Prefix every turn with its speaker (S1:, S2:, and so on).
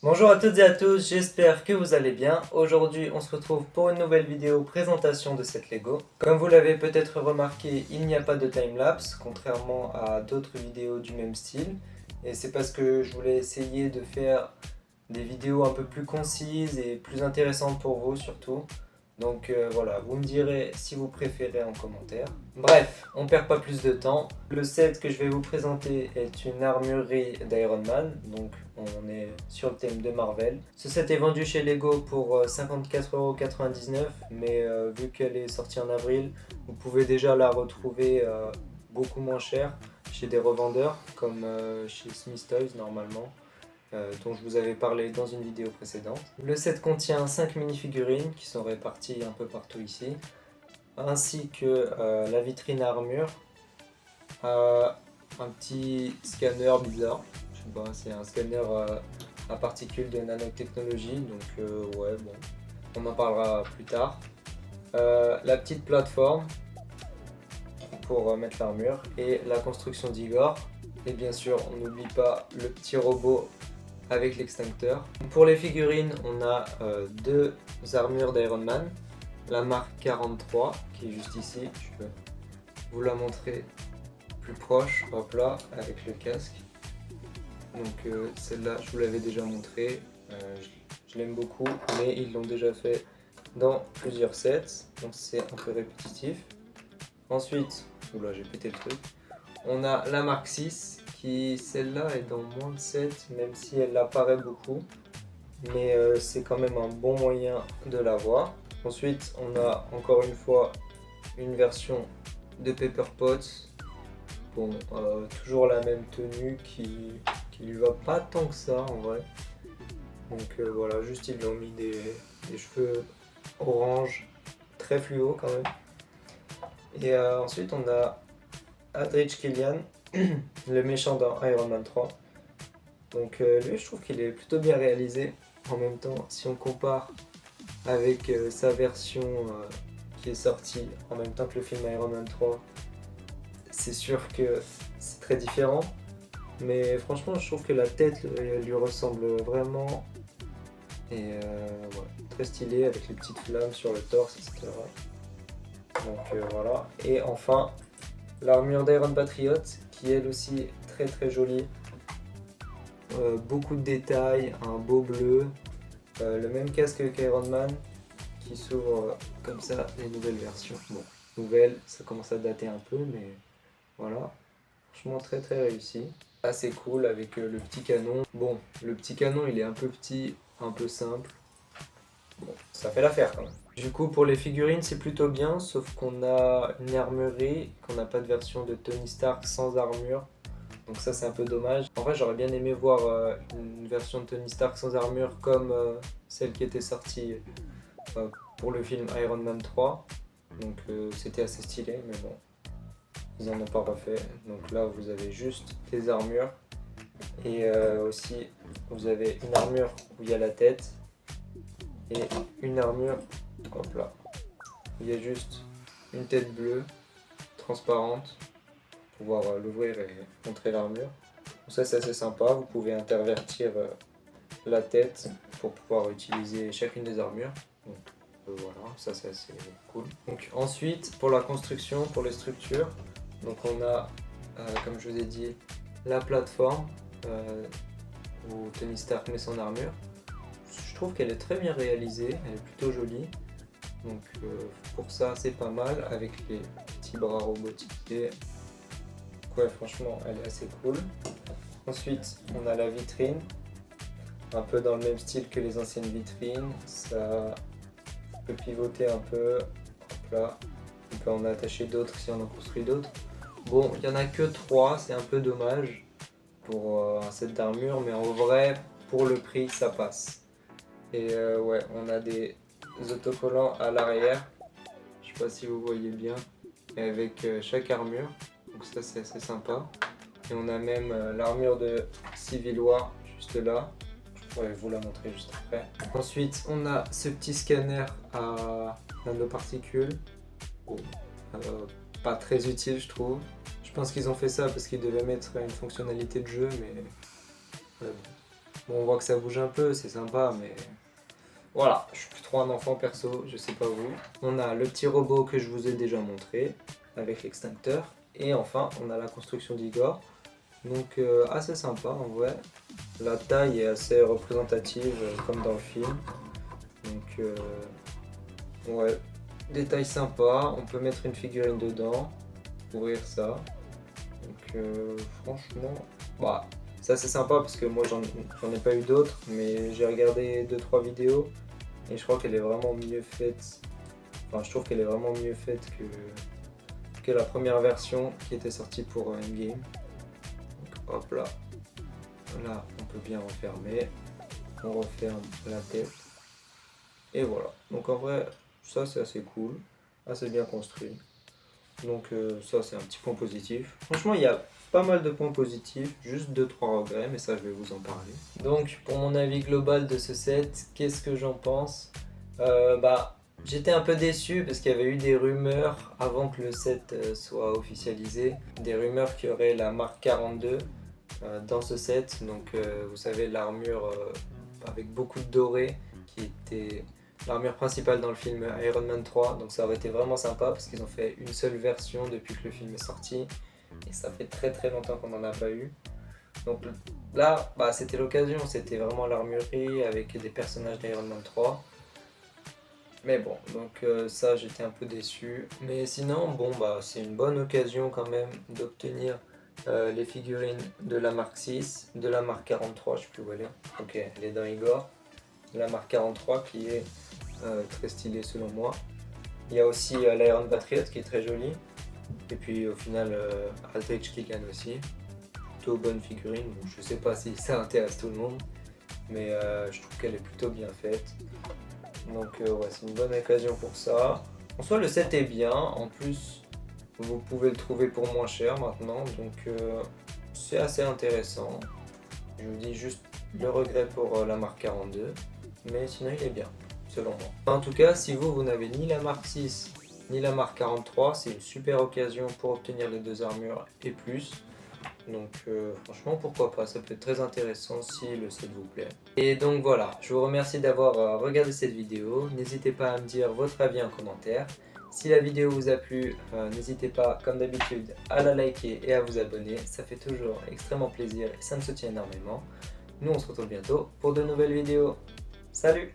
S1: Bonjour à toutes et à tous, j'espère que vous allez bien. Aujourd'hui, on se retrouve pour une nouvelle vidéo présentation de cette Lego. Comme vous l'avez peut-être remarqué, il n'y a pas de timelapse, contrairement à d'autres vidéos du même style. Et c'est parce que je voulais essayer de faire des vidéos un peu plus concises et plus intéressantes pour vous surtout. Donc voilà, vous me direz si vous préférez en commentaire. Bref, on perd pas plus de temps. Le set que je vais vous présenter est une armurerie d'Iron Man, donc on est sur le thème de Marvel. Ce set est vendu chez Lego pour 54,99€, mais vu qu'elle est sortie en avril, vous pouvez déjà la retrouver beaucoup moins cher chez des revendeurs, comme chez Smith Toys normalement. Dont je vous avais parlé dans une vidéo précédente. Le set contient 5 mini-figurines qui sont réparties un peu partout ici, ainsi que la vitrine à armure, un petit scanner bizarre, je sais pas, c'est un scanner à particules de nanotechnologie, donc ouais, bon, on en parlera plus tard. La petite plateforme pour mettre l'armure et la construction d'Igor. Et bien sûr, on n'oublie pas le petit robot avec l'extincteur. Pour les figurines, on a deux armures d'Iron Man, la marque 43 qui est juste ici, je peux vous la montrer plus proche, hop là, avec le casque. Donc celle-là, je vous l'avais déjà montré, je l'aime beaucoup, mais ils l'ont déjà fait dans plusieurs sets, donc c'est un peu répétitif. Ensuite, oula, j'ai pété le truc, on a la marque 6 qui, celle-là, est dans moins de 7, même si elle apparaît beaucoup. Mais c'est quand même un bon moyen de l'avoir. Ensuite, on a encore une fois une version de Pepper Potts. Bon, toujours la même tenue qui lui va pas tant que ça en vrai. Donc voilà, juste ils lui ont mis des cheveux orange, très fluo quand même. Et ensuite, on a Aldrich Killian, le méchant dans Iron Man 3. Donc lui, je trouve qu'il est plutôt bien réalisé. En même temps, si on compare avec sa version qui est sortie en même temps que le film Iron Man 3, c'est sûr que c'est très différent. Mais franchement, je trouve que la tête lui ressemble vraiment. Et ouais, très stylé avec les petites flammes sur le torse, etc. Donc voilà. Et enfin, l'armure d'Iron Patriot, qui elle aussi est très très jolie. Beaucoup de détails, un beau bleu, le même casque qu'Iron Man qui s'ouvre comme ça, les nouvelles versions. Bon, nouvelles, ça commence à dater un peu, mais voilà. Franchement très très réussi. Assez cool avec le petit canon. Bon, le petit canon il est un peu petit, un peu simple. Bon, ça fait l'affaire quand même. Du coup pour les figurines c'est plutôt bien, sauf qu'on a une armurerie, qu'on n'a pas de version de Tony Stark sans armure. Donc ça c'est un peu dommage. En vrai j'aurais bien aimé voir une version de Tony Stark sans armure comme celle qui était sortie pour le film Iron Man 3. Donc c'était assez stylé mais bon, ils en ont pas refait. Donc là vous avez juste des armures. Et aussi vous avez une armure où il y a la tête. Et une armure, hop là, où il y a juste une tête bleue, transparente, pouvoir l'ouvrir et montrer l'armure. Ça c'est assez sympa, vous pouvez intervertir la tête pour pouvoir utiliser chacune des armures. Donc voilà, ça c'est assez cool. Donc ensuite pour la construction, pour les structures, donc on a comme je vous ai dit la plateforme où Tony Stark met son armure. Je trouve qu'elle est très bien réalisée, elle est plutôt jolie. Donc pour ça c'est pas mal avec les petits bras robotisés. Ouais, franchement elle est assez cool. Ensuite on a la vitrine, un peu dans le même style que les anciennes vitrines. Ça peut pivoter un peu, hop là. On peut en attacher d'autres si on en construit d'autres. Bon, il n'y en a que 3, c'est un peu dommage pour un set d'armure, mais en vrai pour le prix ça passe. Et ouais, on a des autocollants à l'arrière, je sais pas si vous voyez bien, avec chaque armure, donc ça c'est assez sympa. Et on a même l'armure de Civil War juste là, je pourrais vous la montrer juste après. Ensuite on a ce petit scanner à nanoparticules, bon, pas très utile je trouve. Je pense qu'ils ont fait ça parce qu'ils devaient mettre une fonctionnalité de jeu, mais bon. Bon, on voit que ça bouge un peu, c'est sympa, mais voilà, je suis plus trop un enfant perso, je sais pas vous. On a le petit robot que je vous ai déjà montré avec l'extincteur. Et enfin, on a la construction d'Igor. Donc assez sympa en vrai. La taille est assez représentative comme dans le film. Donc ouais, détail sympa. On peut mettre une figurine dedans, ouvrir ça. Donc franchement, bah, ça c'est sympa parce que moi j'en ai pas eu d'autres, mais j'ai regardé deux trois vidéos et je crois qu'elle est vraiment mieux faite. Enfin, je trouve qu'elle est vraiment mieux faite que la première version qui était sortie pour Endgame. Donc hop là, là on peut bien refermer. On referme la tête. Et voilà. Donc en vrai, ça c'est assez cool, assez bien construit. Donc ça c'est un petit point positif. Franchement il y a pas mal de points positifs, juste 2-3 regrets, mais ça je vais vous en parler. Donc pour mon avis global de ce set, qu'est-ce que j'en pense? Bah j'étais un peu déçu parce qu'il y avait eu des rumeurs avant que le set soit officialisé. Des rumeurs qu'il y aurait la marque 42 dans ce set. Donc vous savez l'armure avec beaucoup de doré qui était l'armure principale dans le film Iron Man 3, donc ça aurait été vraiment sympa parce qu'ils ont fait une seule version depuis que le film est sorti et ça fait très très longtemps qu'on n'en a pas eu. Donc là, bah, c'était l'occasion, c'était vraiment l'armurerie avec des personnages d'Iron Man 3. Mais bon, donc ça j'étais un peu déçu. Mais sinon, bon bah c'est une bonne occasion quand même d'obtenir les figurines de la marque 6, de la marque 43, je sais plus où elle est. Ok, elle est dans Igor. De la marque 43 qui est très stylé selon moi. Il y a aussi l'Iron Patriot qui est très joli. Et puis au final, Altech Kigan aussi. Plutôt bonne figurine. Bon, je sais pas si ça intéresse tout le monde, mais je trouve qu'elle est plutôt bien faite. Donc ouais, c'est une bonne occasion pour ça. En soi, le set est bien. En plus, vous pouvez le trouver pour moins cher maintenant. Donc c'est assez intéressant. Je vous dis juste le regret pour la marque 42. Mais sinon, il est bien, selon moi. En tout cas, si vous n'avez ni la marque 6 ni la marque 43, c'est une super occasion pour obtenir les deux armures et plus. Donc franchement, pourquoi pas, ça peut être très intéressant si le set vous plaît. Et donc voilà, je vous remercie d'avoir regardé cette vidéo. N'hésitez pas à me dire votre avis en commentaire. Si la vidéo vous a plu, n'hésitez pas, comme d'habitude, à la liker et à vous abonner. Ça fait toujours extrêmement plaisir et ça me soutient énormément. Nous, on se retrouve bientôt pour de nouvelles vidéos. Salut!